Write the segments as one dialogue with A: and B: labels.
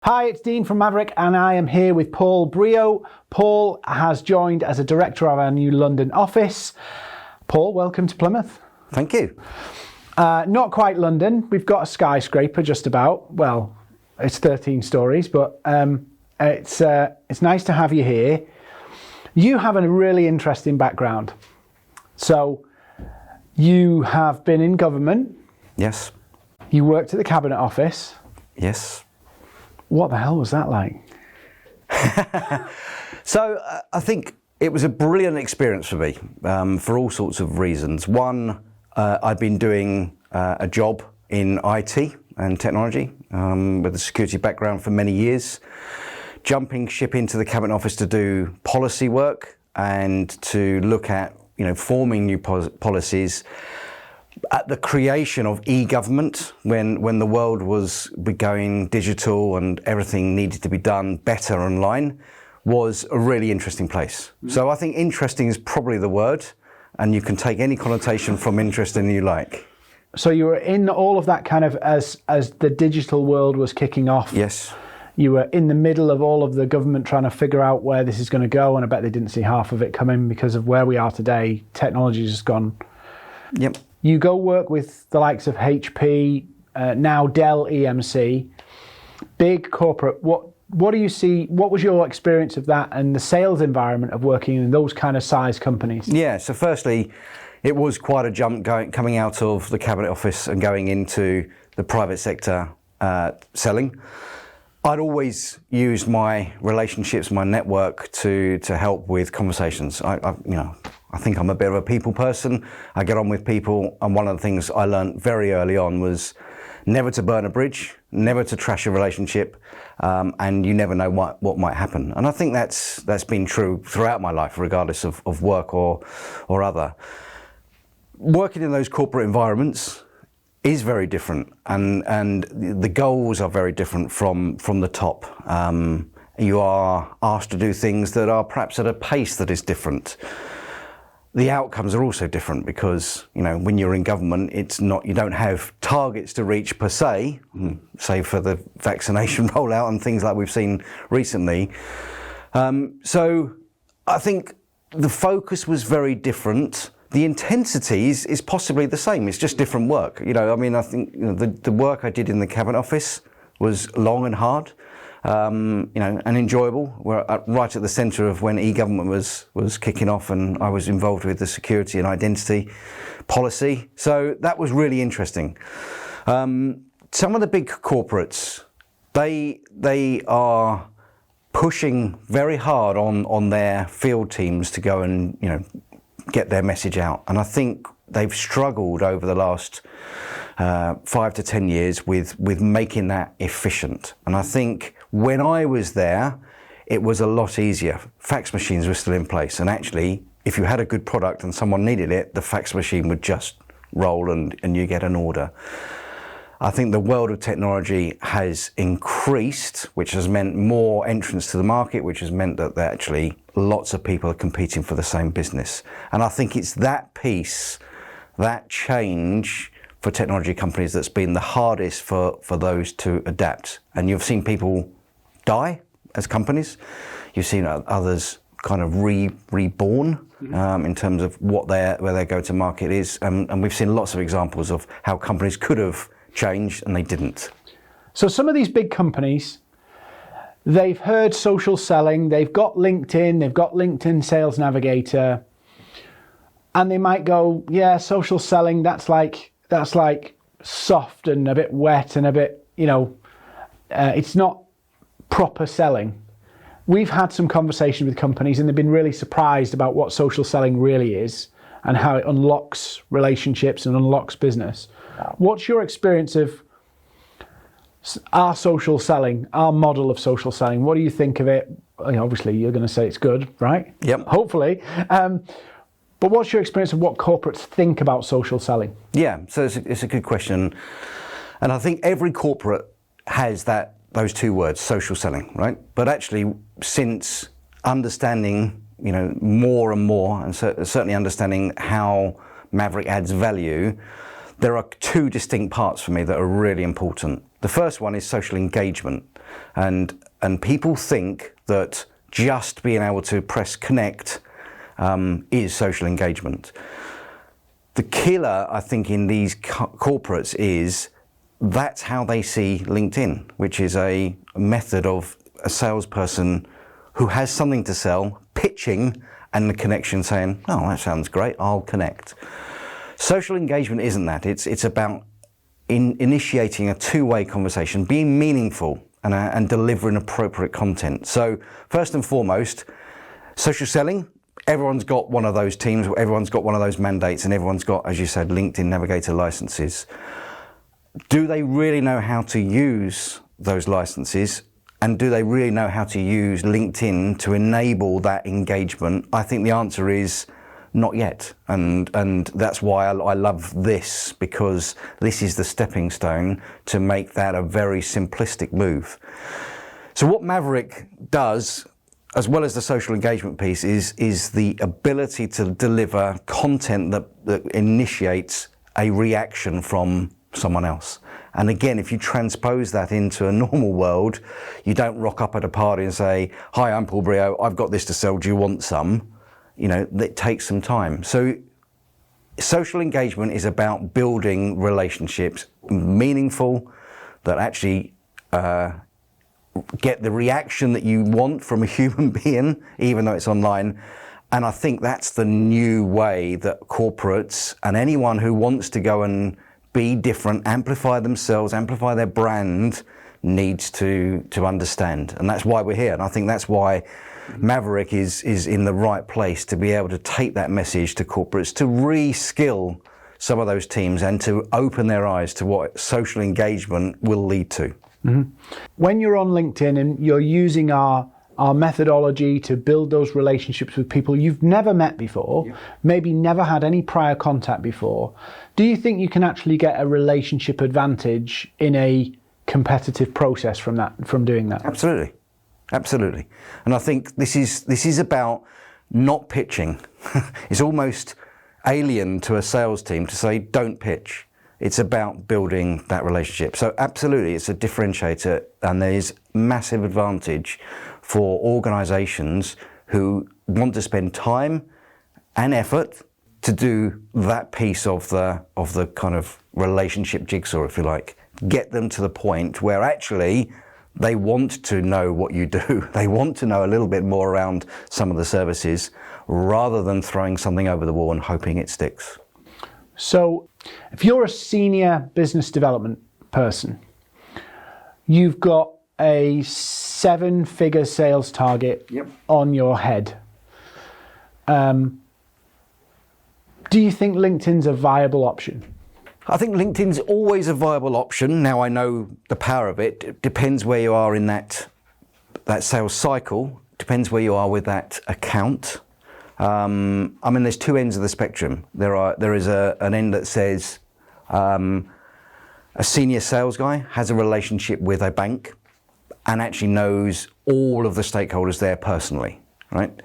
A: Hi, it's Dean from Maverrik and I am here with Paul Briault. Paul has joined as a director of our new London office. Paul, welcome to Plymouth.
B: Thank you.
A: Not quite London. We've got a skyscraper just about. Well, it's 13 stories, but it's nice to have you here. You have a really interesting background. So you have been in government.
B: Yes.
A: You worked at the Cabinet Office.
B: Yes.
A: What the hell was that like?
B: So I think it was a brilliant experience for me for all sorts of reasons. One, I'd been doing a job in IT and technology with a security background for many years. Jumping ship into the Cabinet Office to do policy work and to look at, forming new policies at the creation of e-government when the world was going digital and everything needed to be done better online was a really interesting place. Mm-hmm. So I think interesting is probably the word, and you can take any connotation from interesting you like.
A: So you were in all of that kind of as the digital world was kicking off.
B: Yes.
A: You were in the middle of all of the government trying to figure out where this is going to go, and I bet they didn't see half of it coming because of where we are today. Technology's just gone.
B: Yep.
A: You go work with the likes of HP, now Dell EMC, big corporate. What do you see? What was your experience of that and the sales environment of working in those kind of size companies?
B: Yeah, so firstly, it was quite a jump coming out of the Cabinet Office and going into the private sector selling. I'd always used my relationships, my network to help with conversations. I think I'm a bit of a people person. I get on with people, and one of the things I learned very early on was never to burn a bridge, never to trash a relationship, and you never know what might happen. And I think that's been true throughout my life, regardless of work or other. Working in those corporate environments is very different, and the goals are very different from the top. You are asked to do things that are perhaps at a pace that is different. The outcomes are also different because, when you're in government, you don't have targets to reach per se, save for the vaccination rollout and things like we've seen recently. So I think the focus was very different. The intensity is possibly the same. It's just different work. I think the work I did in the Cabinet Office was long and hard. And enjoyable. We're right at the centre of when e-government was kicking off, and I was involved with the security and identity policy. So that was really interesting. Some of the big corporates, they are pushing very hard on their field teams to go and get their message out, and I think they've struggled over the last 5 to 10 years with making that efficient. And I think when I was there, it was a lot easier. Fax machines were still in place, and actually, if you had a good product and someone needed it, the fax machine would just roll and you get an order. I think the world of technology has increased, which has meant more entrants to the market, which has meant that actually lots of people are competing for the same business. And I think it's that piece, that change for technology companies that's been the hardest for those to adapt. And you've seen people die as companies. You've seen others kind of reborn in terms of where their go-to-market is. And we've seen lots of examples of how companies could have changed and they didn't.
A: So some of these big companies, they've heard social selling, they've got LinkedIn Sales Navigator, and they might go, yeah, social selling, that's like soft and a bit wet and a bit, it's not proper selling. We've had some conversation with companies and they've been really surprised about what social selling really is and how it unlocks relationships and unlocks business. What's your experience of our social selling, our model of social selling? What do you think of it? Obviously, you're going to say it's good, right?
B: Yep.
A: Hopefully. But what's your experience of what corporates think about social selling?
B: Yeah, so it's a good question. And I think every corporate has those two words, social selling, right? But actually, since understanding, more and more, and certainly understanding how Maverrik adds value, there are two distinct parts for me that are really important. The first one is social engagement. And people think that just being able to press connect is social engagement. The killer, I think, in these corporates is that's how they see LinkedIn, which is a method of a salesperson who has something to sell, pitching, and the connection saying, oh, that sounds great, I'll connect. Social engagement isn't that. It's about initiating a two-way conversation, being meaningful, and delivering appropriate content. So first and foremost, social selling, everyone's got one of those teams, everyone's got one of those mandates, and everyone's got, as you said, LinkedIn Navigator licenses. Do they really know how to use those licenses? And do they really know how to use LinkedIn to enable that engagement? I think the answer is not yet. And that's why I love this, because this is the stepping stone to make that a very simplistic move. So what Maverrik does, as well as the social engagement piece, is the ability to deliver content that initiates a reaction from someone else. And again, if you transpose that into a normal world, you don't rock up at a party and say, hi, I'm Paul Briault, I've got this to sell, do you want some? You know, it takes some time. So social engagement is about building relationships meaningful, that actually get the reaction that you want from a human being, even though it's online. And I think that's the new way that corporates and anyone who wants to go and be different, amplify themselves, amplify their brand, needs to understand. And that's why we're here. And I think that's why Maverrik is in the right place to be able to take that message to corporates, to re-skill some of those teams and to open their eyes to what social engagement will lead to.
A: Mm-hmm. When you're on LinkedIn and you're using our methodology to build those relationships with people you've never met before, maybe never had any prior contact before, do you think you can actually get a relationship advantage in a competitive process from doing that?
B: Absolutely. Absolutely. And I think this is about not pitching. It's almost alien to a sales team to say, don't pitch. It's about building that relationship. So absolutely, it's a differentiator, and there is massive advantage for organizations who want to spend time and effort to do that piece of the kind of relationship jigsaw, if you like. Get them to the point where actually they want to know what you do. They want to know a little bit more around some of the services, rather than throwing something over the wall and hoping it sticks.
A: So if you're a senior business development person, you've got a 7-figure sales target on your head. Do you think LinkedIn's a viable option?
B: I think LinkedIn's always a viable option. Now I know the power of it. It depends where you are in that sales cycle. Depends where you are with that account. I mean, there's two ends of the spectrum. There is an end that says a senior sales guy has a relationship with a bank and actually knows all of the stakeholders there personally, right?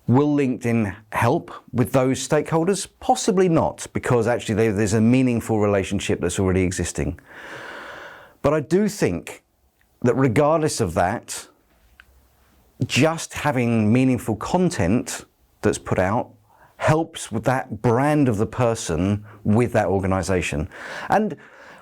B: Will LinkedIn help with those stakeholders? Possibly not, because actually there's a meaningful relationship that's already existing. But I do think that regardless of that, just having meaningful content that's put out helps with that brand of the person with that organization. And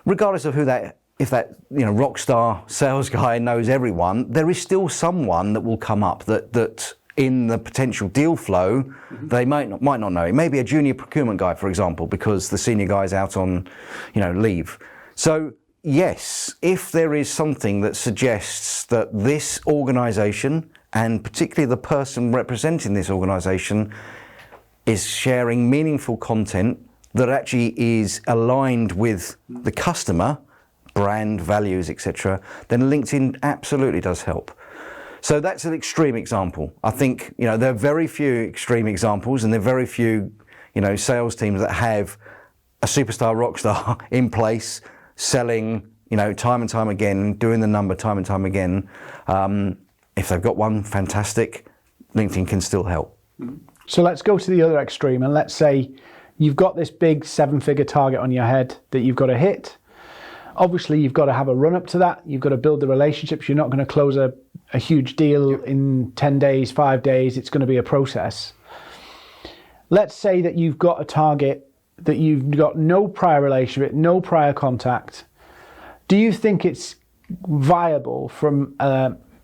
B: regardless of who that, if that, rock star sales guy knows everyone, there is still someone that will come up that in the potential deal flow, they might not know. It may be a junior procurement guy, for example, because the senior guy's out on, leave. So yes, if there is something that suggests that this organization, and particularly the person representing this organization, is sharing meaningful content that actually is aligned with the customer, brand, values, etc., then LinkedIn absolutely does help. So that's an extreme example. I think, there are very few extreme examples, and there are very few, sales teams that have a superstar rock star in place, selling, time and time again, doing the number time and time again. If they've got one, fantastic. LinkedIn can still help.
A: So let's go to the other extreme, and let's say you've got this big 7-figure target on your head that you've got to hit. Obviously, you've got to have a run up to that. You've got to build the relationships. You're not going to close a huge deal in 10 days, 5 days. It's going to be a process. Let's say that you've got a target that you've got no prior relationship, no prior contact. Do you think it's viable from...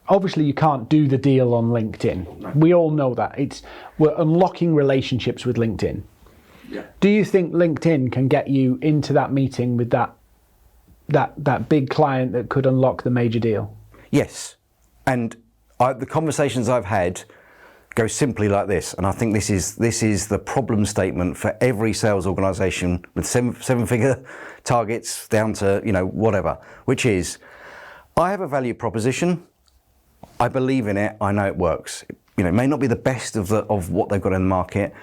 A: obviously, you can't do the deal on LinkedIn.
B: No.
A: We all know that. We're unlocking relationships with LinkedIn.
B: Yeah.
A: Do you think LinkedIn can get you into that meeting with that big client that could unlock the major deal?
B: Yes. And the conversations I've had go simply like this, and I think this is the problem statement for every sales organisation with seven-figure targets down to whatever, which is, I have a value proposition, I believe in it, I know it works. It may not be the best of what they've got in the market.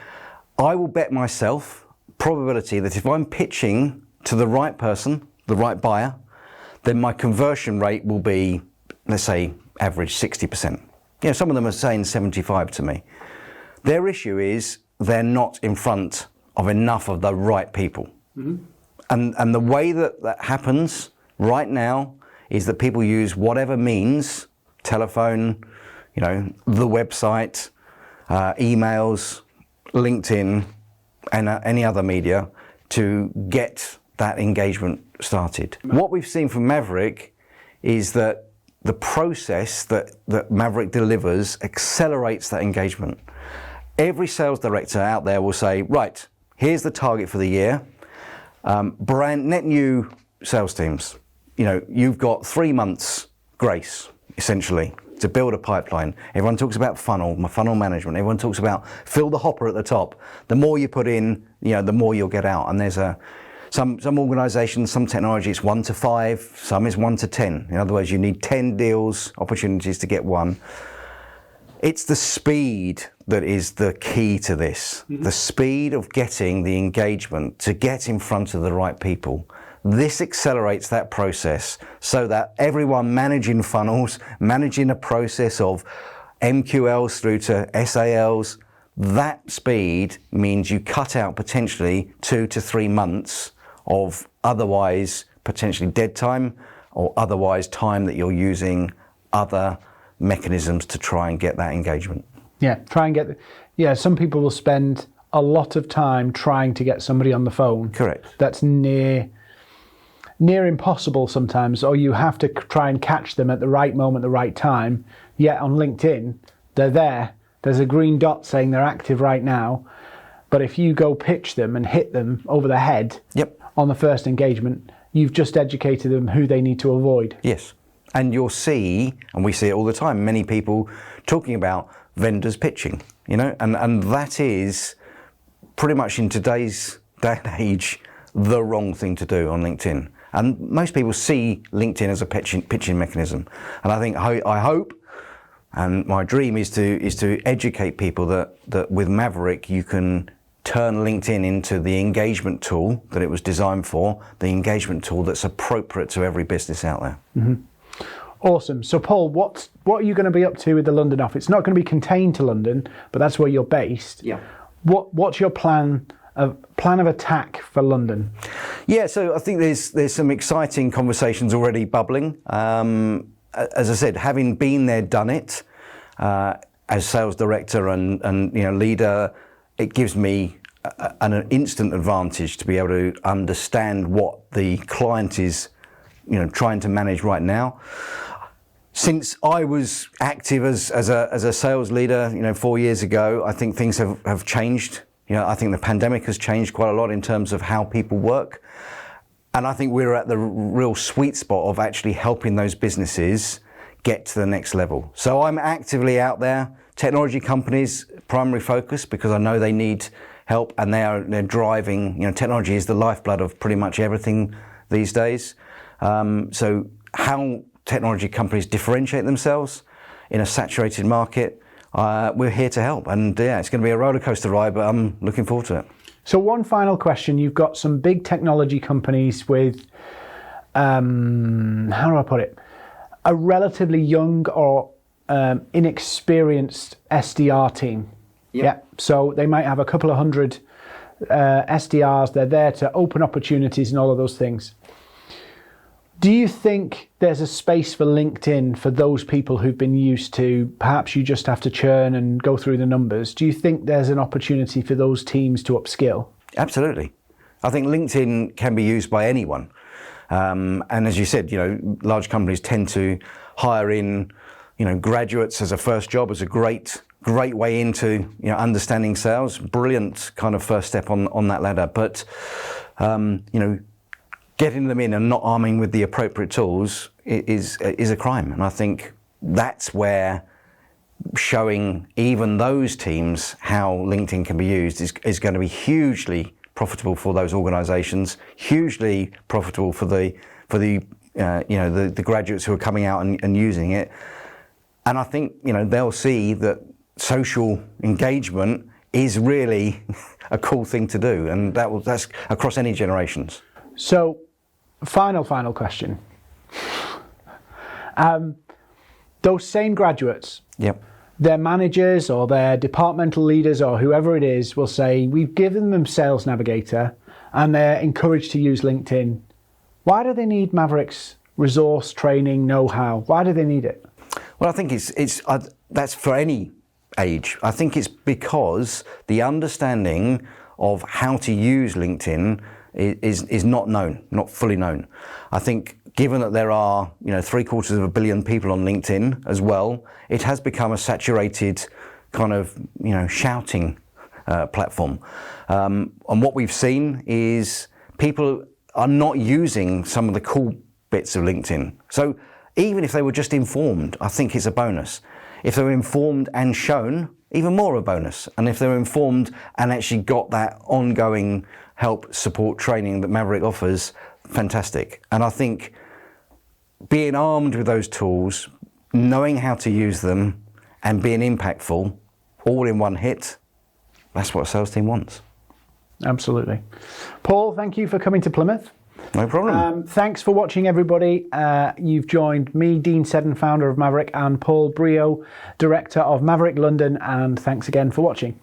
B: I will bet myself probability that if I'm pitching to the right person, the right buyer, then my conversion rate will be, let's say, average 60%. Some of them are saying 75 to me. Their issue is they're not in front of enough of the right people. Mm-hmm. And the way that happens right now is that people use whatever means, telephone, the website, emails, LinkedIn, and any other media to get that engagement started. Right. What we've seen from Maverrik is that the process that Maverrik delivers accelerates that engagement. Every sales director out there will say, right, here's the target for the year. Net new sales teams, you've got 3 months grace, essentially, to build a pipeline. Everyone talks about funnel management. Everyone talks about fill the hopper at the top. The more you put in, the more you'll get out. And there's some organisations, some technology, it's 1 to 5, some is 1 to 10. In other words, you need 10 deals, opportunities to get one. It's the speed that is the key to this. Mm-hmm. The speed of getting the engagement to get in front of the right people. This accelerates that process so that everyone managing funnels, managing a process of MQLs through to SALs, that speed means you cut out potentially 2 to 3 months of otherwise potentially dead time or otherwise time that you're using other mechanisms to try and get that engagement. Some people will spend a lot of time trying to get somebody on the phone. Correct. That's near impossible sometimes, or you have to try and catch them at the right moment, the right time. Yet on LinkedIn, they're there. There's a green dot saying they're active right now. But if you go pitch them and hit them over the head on the first engagement, you've just educated them who they need to avoid. Yes. And you'll see, and we see it all the time, many people talking about vendors pitching, and that is pretty much in today's day and age the wrong thing to do on LinkedIn. And most people see LinkedIn as a pitching mechanism. And I think, I hope, and my dream is to educate people that with Maverrik you can turn LinkedIn into the engagement tool that it was designed for, the engagement tool that's appropriate to every business out there. Mm-hmm. Awesome. So Paul, what are you going to be up to with the London office? It's not going to be contained to London, but that's where you're based. Yeah. What's your plan of attack for London? Yeah, so I think there's some exciting conversations already bubbling. As I said, having been there, done it, as sales director and leader, it gives me an instant advantage to be able to understand what the client is trying to manage right now. Since I was active as a sales leader 4 years ago, I think things have changed. I think the pandemic has changed quite a lot in terms of how people work. And I think we're at the real sweet spot of actually helping those businesses get to the next level. So I'm actively out there. Technology companies, primary focus, because I know they need help and they're driving, technology is the lifeblood of pretty much everything these days. So how technology companies differentiate themselves in a saturated market, we're here to help. And it's going to be a roller coaster ride, but I'm looking forward to it. So one final question. You've got some big technology companies with, how do I put it, a relatively young or inexperienced SDR team. Yep. Yeah. So they might have a couple of hundred SDRs. They're there to open opportunities and all of those things.
A: Do you think there's a space for LinkedIn for those people who've been used to, perhaps you just have to churn and go through the numbers? Do you think there's an opportunity for those teams to upskill?
B: Absolutely. I think LinkedIn can be used by anyone. And as you said, large companies tend to hire in, graduates as a first job, as a great way into, understanding sales. Brilliant kind of first step on that ladder. But, getting them in and not arming with the appropriate tools is a crime. And I think that's where showing even those teams how LinkedIn can be used is going to be hugely profitable for those organisations, hugely profitable for the graduates who are coming out and using it. And I think they'll see that social engagement is really a cool thing to do, and that's across any generations.
A: So, final question. Those same graduates,
B: yep,
A: their managers or their departmental leaders or whoever it is will say, we've given them Sales Navigator and they're encouraged to use LinkedIn. Why do they need Maverriks resource, training, know-how? Why do they need it?
B: Well, I think that's for any age. I think it's because the understanding of how to use LinkedIn is not fully known. I think given that there are 750 million people on LinkedIn as well, it has become a saturated kind of shouting platform. And what we've seen is people are not using some of the cool bits of LinkedIn. So even if they were just informed, I think it's a bonus. If they were informed and shown, even more a bonus. And if they were informed and actually got that ongoing help, support, training that Maverick offers, fantastic. And I think being armed with those tools, knowing how to use them, and being impactful, all in one hit, that's what a sales team wants.
A: Absolutely. Paul, thank you for coming to Plymouth.
B: No problem.
A: Thanks for watching, everybody. You've joined me, Dean Seddon, founder of Maverrik, and Paul Briault, director of Maverrik London, and thanks again for watching.